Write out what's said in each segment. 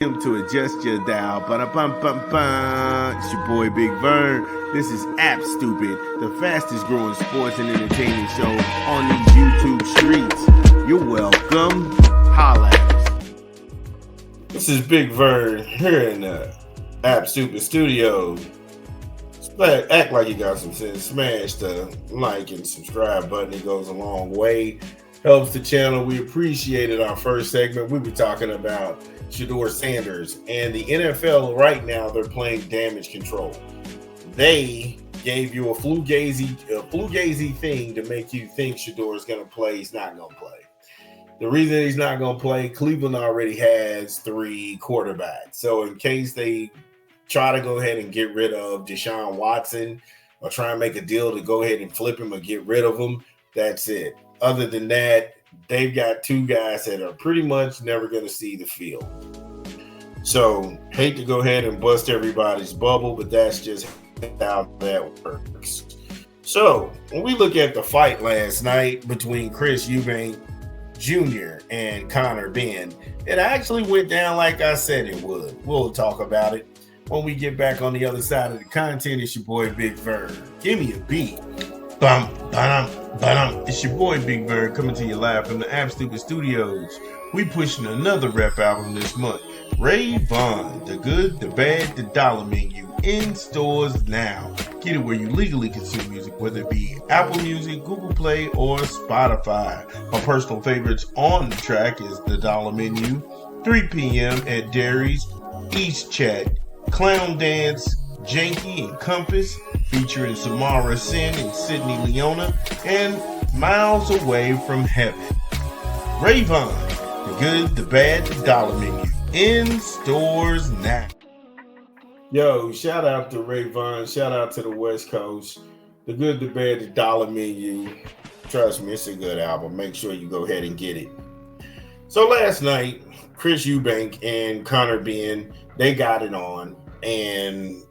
To adjust your dial. Ba-da-bum-bum-bum. It's your boy Big Vern. This is App Stupid, the fastest growing sports and entertainment show on these YouTube streets. You're welcome. Holla at us. This is Big Vern here in the App Stupid Studios. Act like you got some sense. Smash the like and subscribe button. It goes a long way. Helps the channel. We appreciated our first segment. We were talking about Shedeur Sanders and the NFL right now. They're playing damage control. They gave you a fugazi thing to make you think Shedeur is going to play. He's not going to play. The reason he's not going to play, Cleveland already has 3 quarterbacks. So in case they try to go ahead and get rid of Deshaun Watson or try and make a deal to go ahead and flip him or get rid of him, that's it. Other than that, they've got 2 guys that are pretty much never going to see the field. So, hate to go ahead and bust everybody's bubble, but that's just how that works. So, when we look at the fight last night between Eubank Jr. and Conor Benn, it actually went down like I said it would. We'll talk about it when we get back on the other side of the content. It's your boy Big Vern. Give me a beat. It's your boy Big Bird coming to you live from the App Stupid Studios. We pushing another rap album this month. Ray Vaughn, The Good, The Bad, The Dollar Menu, in stores now. Get it where you legally consume music, whether it be Apple Music, Google Play, or Spotify. My personal favorites on the track is The Dollar Menu, 3 p.m. at Dairies, East Chat, Clown Dance, Janky and Compass, featuring Samara Sin and Sydney Leona, and Miles Away from Heaven. Ray Vaughn, The Good, The Bad, The Dollar Menu, in stores now. Yo, shout out to Ray Vaughn, shout out to the West Coast. The Good, The Bad, The Dollar Menu. Trust me, it's a good album. Make sure you go ahead and get it. So last night, Eubank and Conor Benn, they got it on, and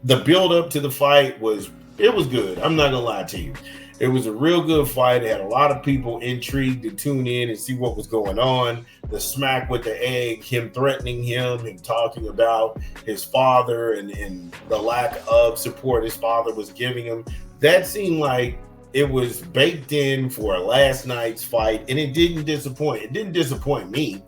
the build up to the fight was good. I'm not gonna lie to you. It was a real good fight. It had a lot of people intrigued to tune in and see what was going on. The smack with the egg, him threatening him and talking about his father and the lack of support his father was giving him. That seemed like it was baked in for last night's fight, and it didn't disappoint. It didn't disappoint me,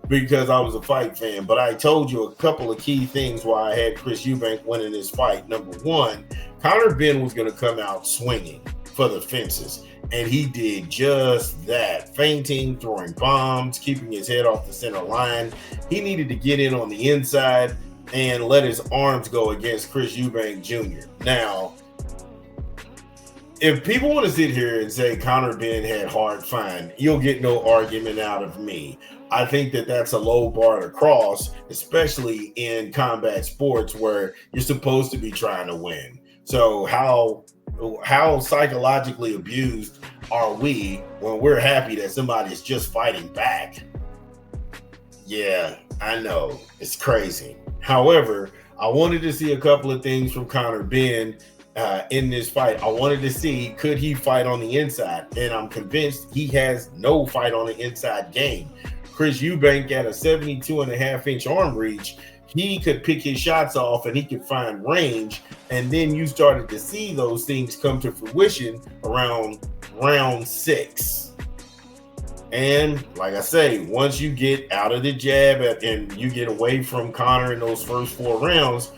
because I was a fight fan, but I told you a couple of key things why I had Eubank winning this fight. Number one, Conor Benn was going to come out swinging for the fences, and he did just that, feinting, throwing bombs, keeping his head off the center line. He needed to get in on the inside and let his arms go against Eubank Jr. Now, if people want to sit here and say Conor Benn had hard fine, you'll get no argument out of me. I think that that's a low bar to cross, especially in combat sports where you're supposed to be trying to win. So how psychologically abused are we when we're happy that somebody is just fighting back? Yeah, I know. It's crazy. However, I wanted to see a couple of things from Conor Benn in this fight. I wanted to see, could he fight on the inside? And I'm convinced he has no fight on the inside game. Eubank at a 72.5-inch arm reach, he could pick his shots off and he could find range. And then you started to see those things come to fruition around round 6. And like I say, once you get out of the jab and you get away from Conor in those first 4 rounds,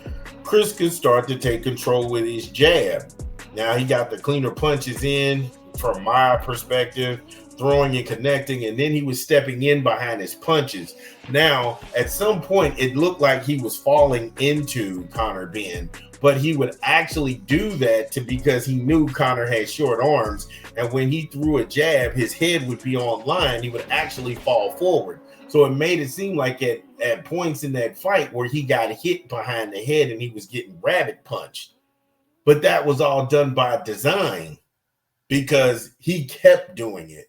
Chris could start to take control with his jab. Now he got the cleaner punches in from my perspective, throwing and connecting, and then he was stepping in behind his punches. Now, at some point, it looked like he was falling into Conor Benn, but he would actually do that because he knew Conor had short arms, and when he threw a jab, his head would be on line. He would actually fall forward. So it made it seem like at points in that fight where he got hit behind the head and he was getting rabbit punched. But that was all done by design because he kept doing it.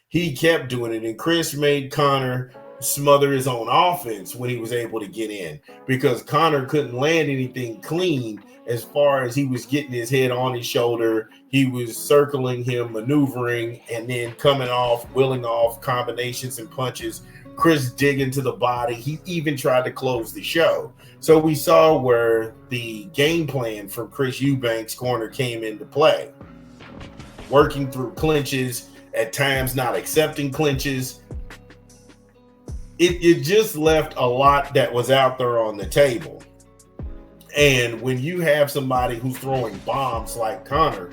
He kept doing it, and Chris made Conor smother his own offense when he was able to get in, because Conor couldn't land anything clean as far as he was getting his head on his shoulder. He was circling him, maneuvering, and then coming off, willing off combinations and punches. Chris digging to the body. He even tried to close the show. So we saw where the game plan from Chris Eubank's corner came into play. Working through clinches, at times not accepting clinches. It just left a lot that was out there on the table. And when you have somebody who's throwing bombs like Conor,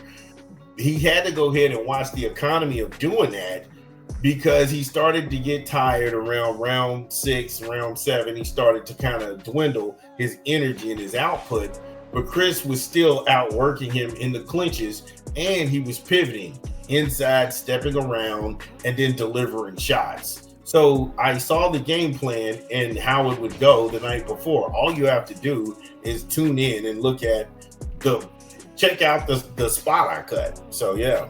he had to go ahead and watch the economy of doing that, because he started to get tired around round 6, round 7. He started to kind of dwindle his energy and his output, but Chris was still outworking him in the clinches, and he was pivoting inside, stepping around, and then delivering shots. So I saw the game plan and how it would go the night before. All you have to do is tune in and check out the spot I cut. So yeah.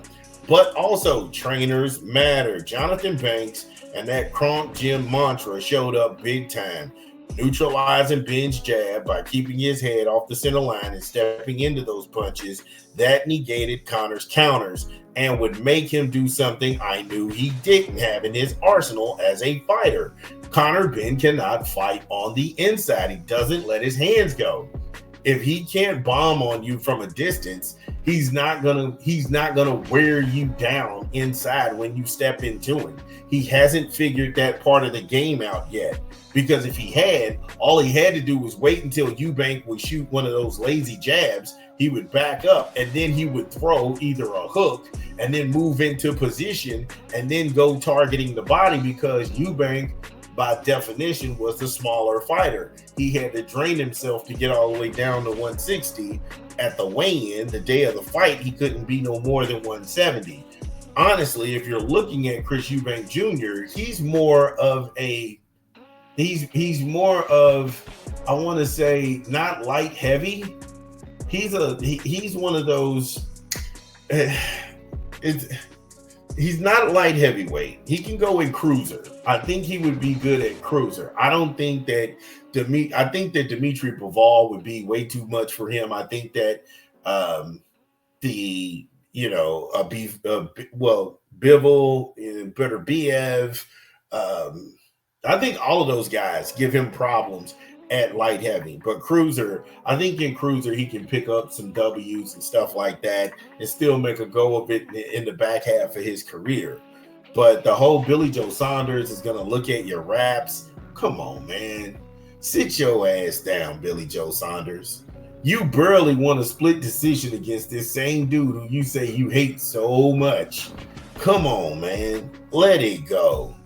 But also, trainers matter. Jonathan Banks and that Kronk Gym mantra showed up big time, neutralizing Benn's jab by keeping his head off the center line and stepping into those punches. That negated Conor's counters and would make him do something I knew he didn't have in his arsenal as a fighter. Conor Benn cannot fight on the inside. He doesn't let his hands go. If he can't bomb on you from a distance, he's not gonna wear you down inside when you step into him. He hasn't figured that part of the game out yet. Because if he had, all he had to do was wait until Eubank would shoot one of those lazy jabs. He would back up, and then he would throw either a hook and then move into position and then go targeting the body, because Eubank, by definition, was the smaller fighter. He had to drain himself to get all the way down to 160. At the weigh-in, the day of the fight, he couldn't be no more than 170. Honestly, if you're looking at Chris Eubank Jr., he's more of, I want to say, not light heavy. He's one of those. He's not a light heavyweight. He can go in cruiser. I think he would be good at cruiser. I don't think that I think that Dimitri Bivol would be way too much for him. I think that Bivol and Beterbiev, I think all of those guys give him problems at light heavy. But cruiser, I think in cruiser he can pick up some W's and stuff like that and still make a go of it in the back half of his career. But the whole Billy Joe Saunders is going to look at your raps. Come on, man. Sit your ass down, Billy Joe Saunders. You barely won a split decision against this same dude who you say you hate so much. Come on, man. Let it go.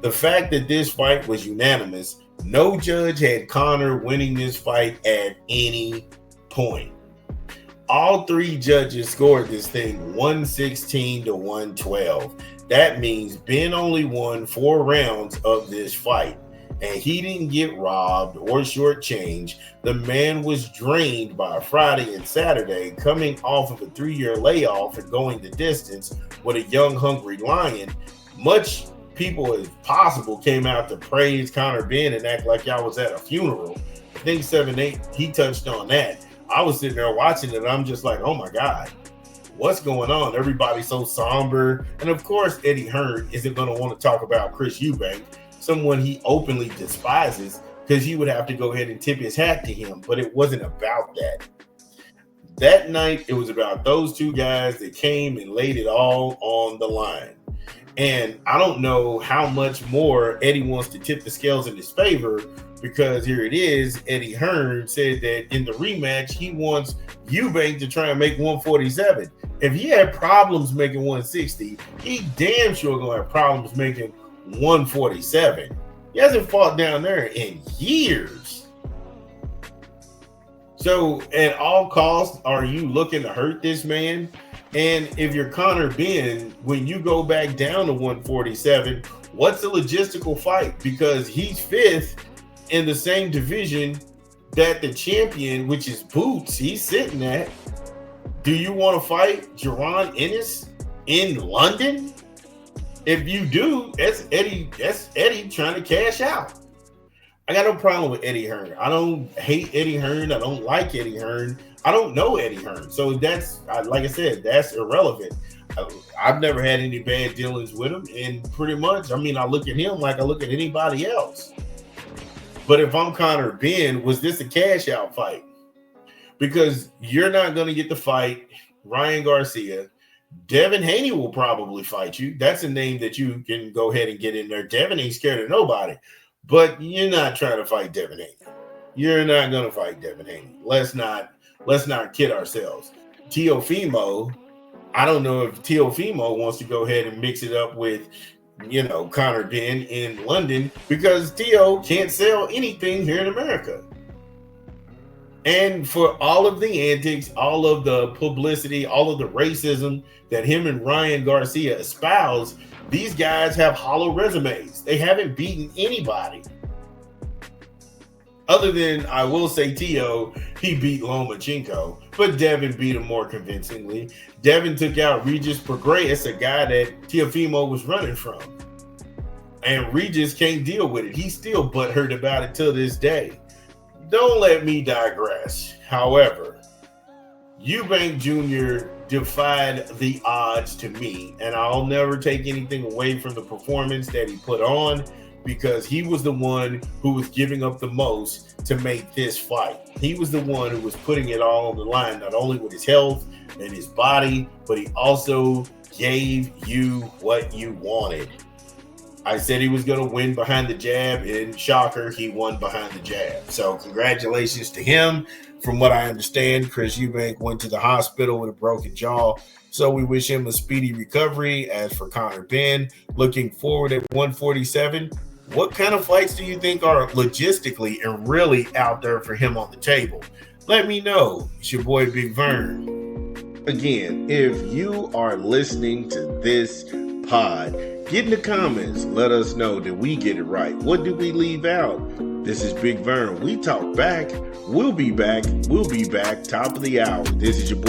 The fact that this fight was unanimous, no judge had Conor winning this fight at any point. All three judges scored this thing 116 to 112. That means Benn only won 4 rounds of this fight, and he didn't get robbed or shortchanged. The man was drained by Friday and Saturday, coming off of a 3-year layoff and going the distance with a young, hungry lion. Much people as possible came out to praise Conor Benn and act like y'all was at a funeral. I think 7-8, he touched on that. I was sitting there watching it, and I'm just like, oh my God, what's going on? Everybody's so somber. And of course, Eddie Hearn isn't going to want to talk about Chris Eubank, someone he openly despises, because he would have to go ahead and tip his hat to him. But it wasn't about that. That night, it was about those two guys that came and laid it all on the line. And I don't know how much more Eddie wants to tip the scales in his favor, because here it is. Eddie Hearn said that in the rematch, he wants Eubank to try and make 147. If he had problems making 160, he damn sure going to have problems making 147. He hasn't fought down there in years. So at all costs, are you looking to hurt this man? And if you're Conor Benn, when you go back down to 147, what's the logistical fight? Because he's 5th in the same division that the champion, which is Boots, he's sitting at. Do you want to fight Jaron Ennis in London? If you do, that's Eddie trying to cash out. I got no problem with Eddie Hearn. I don't hate Eddie Hearn. I don't like Eddie Hearn. I don't know Eddie Hearn. So that's, like I said, that's irrelevant. I've never had any bad dealings with him, and pretty much, I mean, I look at him like I look at anybody else. But if I'm Conor Benn, was this a cash out fight? Because you're not going to get to fight Ryan Garcia. Devin Haney will probably fight you. That's a name that you can go ahead and get in there. Devin ain't scared of nobody, but you're not trying to fight Devin Haney. You're not going to fight Devin Haney. Let's not kid ourselves. Teofimo, I don't know if Teofimo wants to go ahead and mix it up with, Conor Benn in London, because Teo can't sell anything here in America. And for all of the antics, all of the publicity, all of the racism that him and Ryan Garcia espouse, these guys have hollow resumes. They haven't beaten anybody. Other than, I will say, Teo, he beat Lomachenko, but Devin beat him more convincingly. Devin took out Regis Prograis, a guy that Teofimo was running from. And Regis can't deal with it. He's still butthurt about it till this day. Don't let me digress. However, Eubank Jr. defied the odds to me, and I'll never take anything away from the performance that he put on, because he was the one who was giving up the most to make this fight. He was the one who was putting it all on the line, not only with his health and his body, but he also gave you what you wanted. I said he was going to win behind the jab, and shocker, he won behind the jab. So congratulations to him. From what I understand, Chris Eubank went to the hospital with a broken jaw. So we wish him a speedy recovery. As for Conor Benn, looking forward at 147, what kind of fights do you think are logistically and really out there for him on the table? Let me know. It's your boy, Big Vern. Again, if you are listening to this pod, get in the comments. Let us know that we get it right. What did we leave out? This is Big Vern. We talk back. We'll be back. Top of the hour. This is your boy.